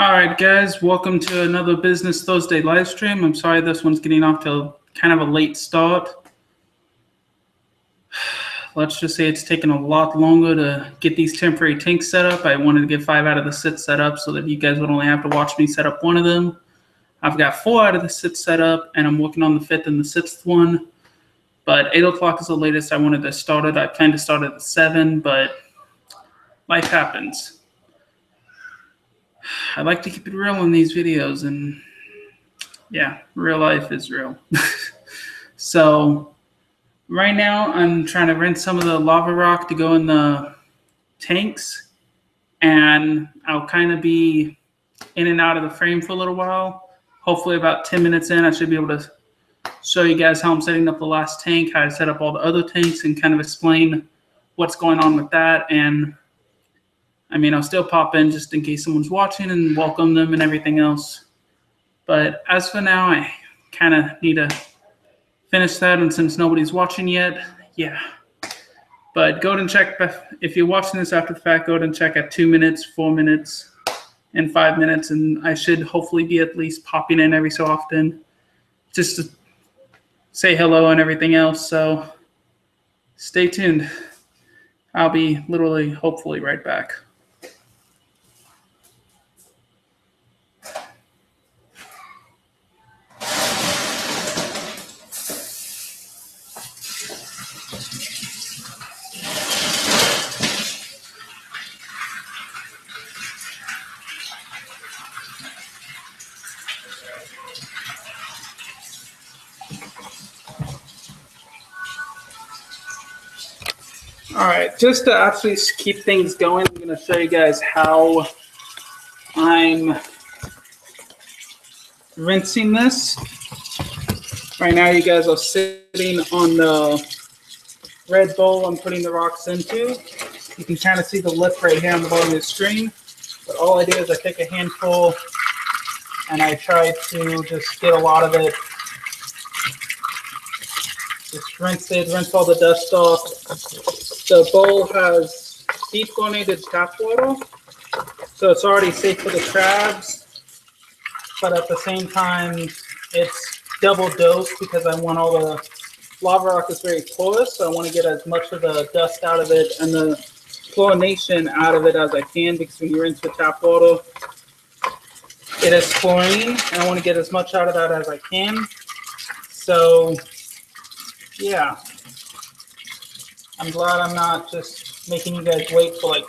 All right, guys, welcome to another Business Thursday live stream. I'm sorry this one's getting off to kind of a late start. Let's just say it's taken a lot longer to get these temporary tanks set up. I wanted to get 5 out of the 6 set up so that you guys would only have to watch me set up one of them. I've got 4 out of the 6 set up, and I'm working on the 5th and the 6th one. But 8 o'clock is the latest I wanted to start it. I planned to start at 7, but life happens. I like to keep it real in these videos, and yeah, real life is real. So right now I'm trying to rinse some of the lava rock to go in the tanks, and I'll kind of be in and out of the frame for a little while. Hopefully about 10 minutes in, I should be able to show you guys how I'm setting up the last tank, how I set up all the other tanks, and kind of explain what's going on with that. And I mean, I'll still pop in just in case someone's watching and welcome them and everything else. But as for now, I kind of need to finish that. And since nobody's watching yet, yeah. But go ahead and check. If you're watching this after the fact, go ahead and check at 2 minutes, 4 minutes, and 5 minutes. And I should hopefully be at least popping in every so often just to say hello and everything else. So stay tuned. I'll be literally, hopefully, right back. All right, just to actually keep things going, I'm going to show you guys how I'm rinsing this. Right now, you guys are sitting on the red bowl I'm putting the rocks into. You can kind of see the lip right here on the bottom of the screen. But all I do is I take a handful and I try to just get a lot of it. Just rinse all the dust off. The bowl has deep chlorinated tap water, so it's already safe for the crabs, but at the same time, it's double dosed because I want all the lava rock is very porous, so I want to get as much of the dust out of it and the chlorination out of it as I can, because when you rinse with tap water, it is chlorine, and I want to get as much out of that as I can. So yeah, I'm glad I'm not just making you guys wait for like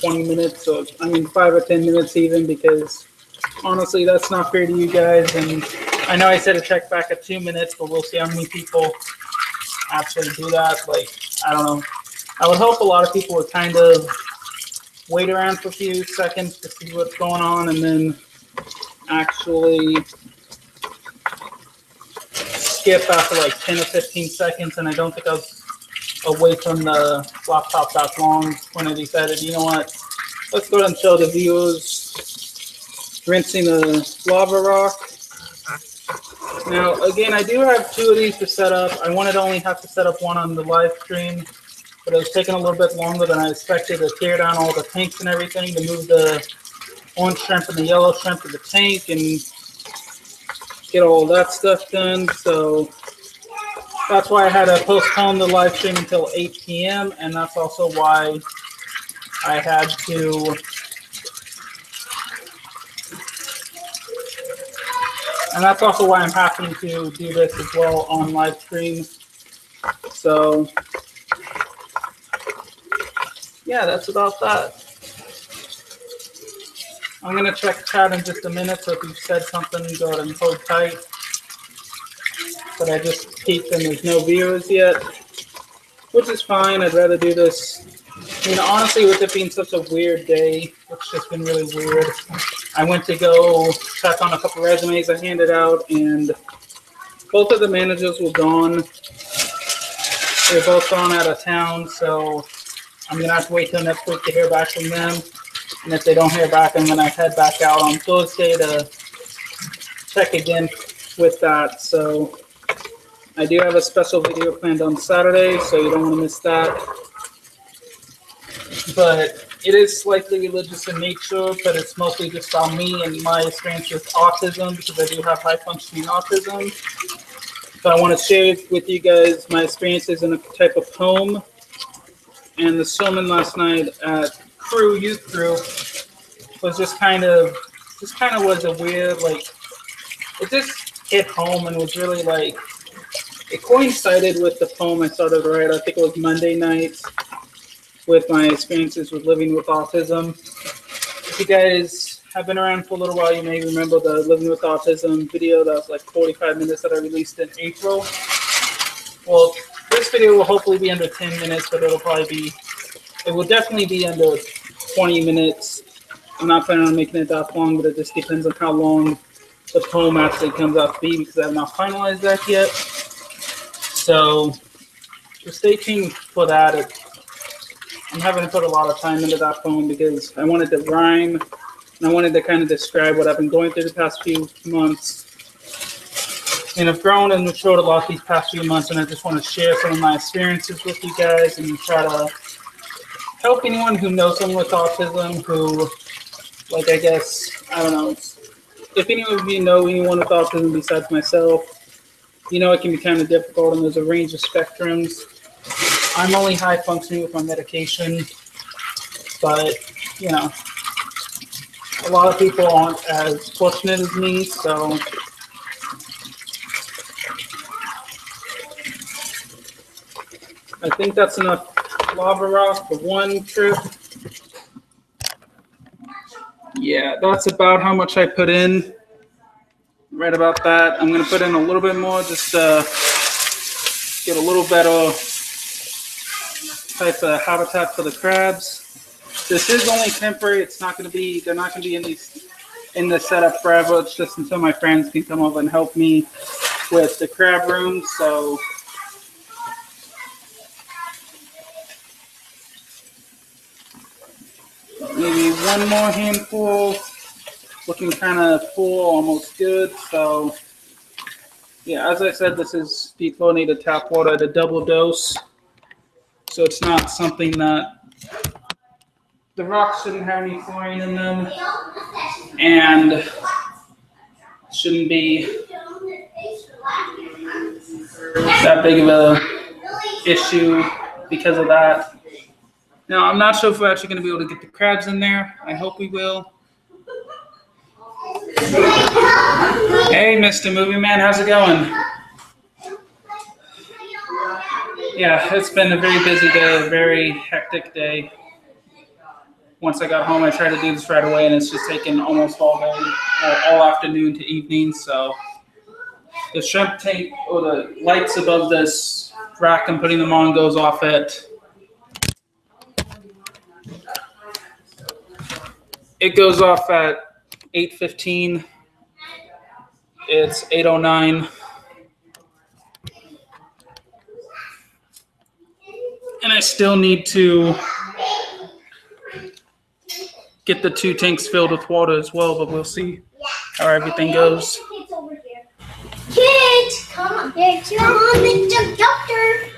20 minutes, or I mean 5 or 10 minutes even, because honestly, that's not fair to you guys. And I know I said to check back at 2 minutes, but we'll see how many people actually do that. Like, I don't know. I would hope a lot of people would kind of wait around for a few seconds to see what's going on, and then actually skip after like 10 or 15 seconds. And I don't think I was away from the laptop that long when I decided, you know what, let's go ahead and show the viewers rinsing the lava rock. Now, again, I do have 2 of these to set up. I wanted to only have to set up one on the live stream, but it was taking a little bit longer than I expected to tear down all the tanks and everything, to move the orange shrimp and the yellow shrimp to the tank and get all that stuff done. So that's why I had to postpone the live stream until 8 p.m. And that's also why I had to, and that's also why I'm happy to do this as well on live stream. So yeah, that's about that. I'm going to check chat in just a minute, so if you've said something, go ahead and hold tight. But I just peeked and there's no viewers yet, which is fine. I'd rather do this. I mean, honestly, with it being such a weird day, it's just been really weird. I went to go check on a couple resumes I handed out, and both of the managers were gone. They're both gone out of town, so I'm going to have to wait till next week to hear back from them. And if they don't hear back, I'm going to head back out on Thursday to check again with that. So I do have a special video planned on Saturday, so you don't want to miss that. But It is slightly religious in nature, but it's mostly just about me and my experience with autism, because I do have high functioning autism. So I want to share with you guys my experiences in a type of poem. And the sermon last night at Crew Youth Group was just kind of was a weird, like, it just hit home and was really like, it coincided with the poem I started to write. I think it was Monday night, with my experiences with living with autism. If you guys have been around for a little while, you may remember the Living with Autism video that was like 45 minutes that I released in April. Well, this video will hopefully be under 10 minutes, but it will definitely be under 20 minutes. I'm not planning on making it that long, but it just depends on how long the poem actually comes out to be, because I have not finalized that yet. So just stay tuned for that. I'm having to put a lot of time into that poem because I wanted to rhyme, and I wanted to kind of describe what I've been going through the past few months. And I've grown and matured a lot these past few months, and I just want to share some of my experiences with you guys and try to help anyone who knows someone with autism who, like, I guess, I don't know, if any of you know anyone with autism besides myself, you know it can be kind of difficult, and there's a range of spectrums. I'm only high functioning with my medication, but, you know, a lot of people aren't as fortunate as me, so I think that's enough lava rock for one trip. Yeah, that's about how much I put in. Right about that. I'm going to put in a little bit more just to get a little better type of habitat for the crabs. This is only temporary. It's not going to be, they're not going to be in the setup forever. It's just until my friends can come over and help me with the crab room. So maybe one more handful. Looking kind of full, almost good. So yeah, as I said, this is desalinated tap water at a double dose. So it's not something that, the rocks shouldn't have any chlorine in them, and shouldn't be that big of a issue because of that. Now, I'm not sure if we're actually going to be able to get the crabs in there. I hope we will. Hey, Mr. Movie Man, how's it going? Yeah, it's been a very busy day, a very hectic day. Once I got home, I tried to do this right away, and it's just taken almost all day, all afternoon to evening. So the shrimp tank, or the lights above this rack I'm putting them on, goes off at, it goes off at 8:15. It's 8:09. And I still need to get the 2 tanks filled with water as well, but we'll see how everything goes. Kids, come on, kids, you're on the doctor.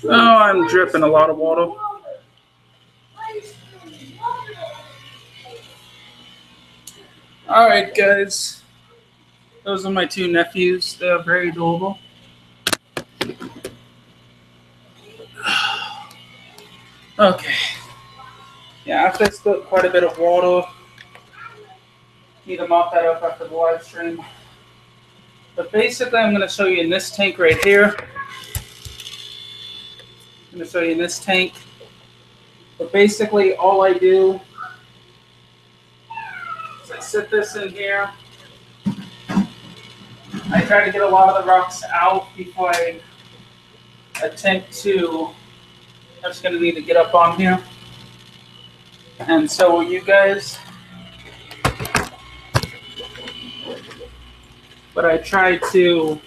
Oh, I'm dripping a lot of water. All right, guys. Those are my 2 nephews. They're very adorable. Okay. Yeah, after I spilled quite a bit of water, need to mop that up after the live stream. But basically, I'm going to show you in this tank right here. I'm going to show you in this tank. But basically, all I do is I sit this in here. I try to get a lot of the rocks out before I attempt to. I'm just going to need to get up on here. And so will you guys. But I try to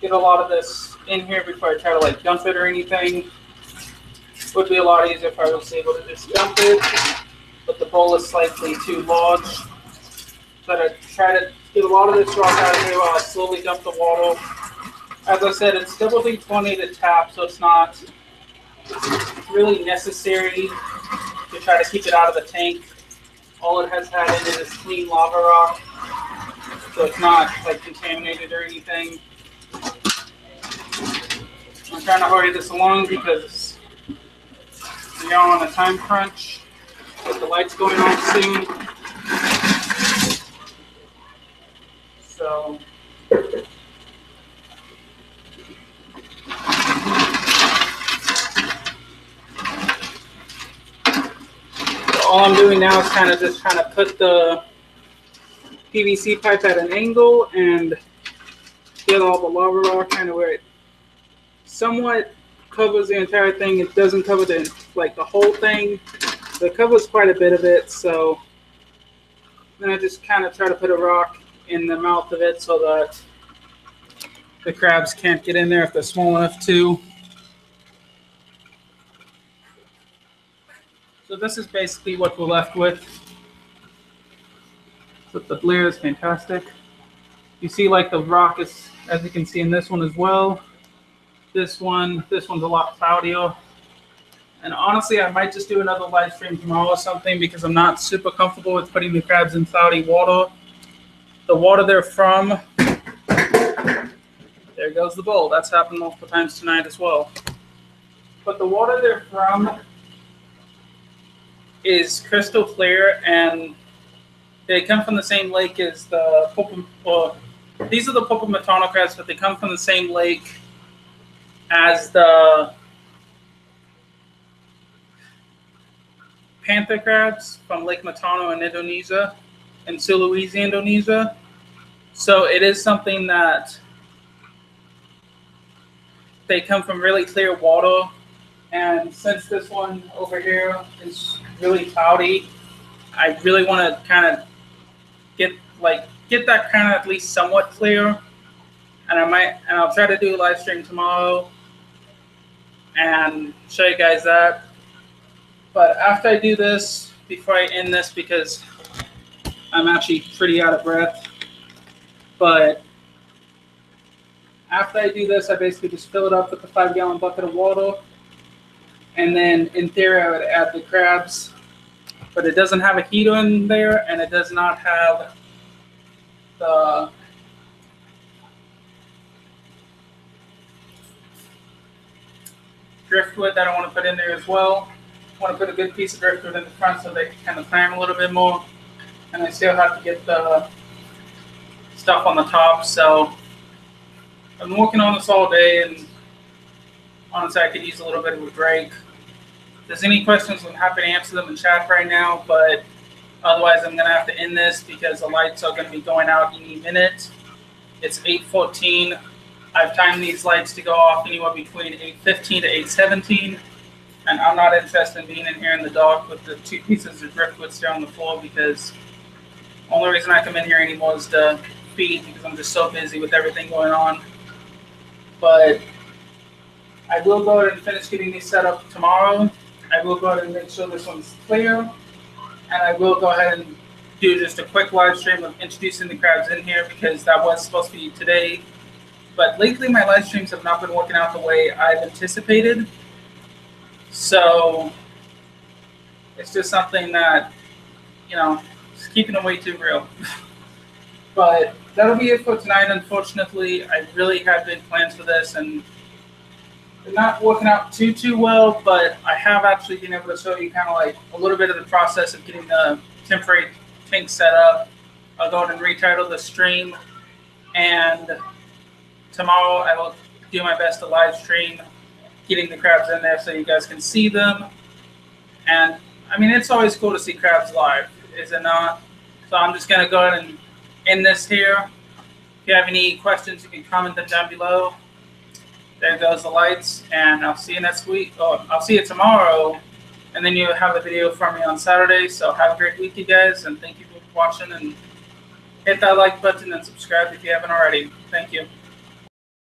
get a lot of this in here before I try to like dump it or anything. It would be a lot easier if I was able to just dump it, but the bowl is slightly too large. But I try to get a lot of this rock out of here while I slowly dump the water. As I said, it's double desalinated tap, so it's not really necessary to try to keep it out of the tank. All it has had in it is clean lava rock, so it's not like contaminated or anything. I'm trying to hurry this along because we are on a time crunch with the lights going on soon. So all I'm doing now is kind of just trying to put the PVC pipe at an angle and get all the lava rock kind of where it somewhat covers the entire thing. It doesn't cover the whole thing, but it covers quite a bit of it. So then I just kind of try to put a rock in the mouth of it so that the crabs can't get in there if they're small enough to. So this is basically what we're left with. So the glare is fantastic. You see like the rock is, as you can see in this one as well. This one's a lot cloudier. And honestly, I might just do another live stream tomorrow or something because I'm not super comfortable with putting the crabs in cloudy water. The water they're from, there goes the bowl. That's happened multiple times tonight as well. But the water they're from is crystal clear, and they come from the same lake as the these are the Popomontano crabs, but they come from the same lake as the panther crabs from Lake Matano in Indonesia, in Sulawesi, Indonesia. So it is something that they come from really clear water. And since this one over here is really cloudy, I really want to kind of get that kind of at least somewhat clear. And I'll try to do a live stream tomorrow and show you guys that. But after I do this, before I end this, because I'm actually pretty out of breath, but after I do this, I basically just fill it up with the 5-gallon bucket of water. And then in theory, I would add the crabs, but it doesn't have a heater in there, and it does not have the driftwood that I want to put in there as well. I want to put a good piece of driftwood in the front so they can kind of climb a little bit more. And I still have to get the stuff on the top. So I've been working on this all day, and honestly, I could use a little bit of a break. If there's any questions, I'm happy to answer them in chat right now, but otherwise I'm going to have to end this because the lights are going to be going out any minute. It's 8:14. I've timed these lights to go off anywhere between 8:15 to 8:17, and I'm not interested in being in here in the dark with the 2 pieces of driftwood still on the floor, because the only reason I come in here anymore is to feed, because I'm just so busy with everything going on. But I will go ahead and finish getting these set up tomorrow. I will go ahead and make sure this one's clear, and I will go ahead and do just a quick live stream of introducing the crabs in here, because that was supposed to be today. But lately, my live streams have not been working out the way I've anticipated. So it's just something that, it's keeping it way too real. But that'll be it for tonight. Unfortunately, I really had big plans for this, and they're not working out too well. But I have actually been able to show you kind of like a little bit of the process of getting the temporary tank set up. I'll go ahead and retitle the stream, and tomorrow I will do my best to live stream getting the crabs in there so you guys can see them. And I mean, it's always cool to see crabs live, is it not? So I'm just going to go ahead and end this here. If you have any questions, you can comment them down below. There goes the lights, and I'll see you next week. Oh, I'll see you tomorrow, and then you'll have a video from me on Saturday. So have a great week, you guys, and thank you for watching, and hit that like button and subscribe if you haven't already. Thank you.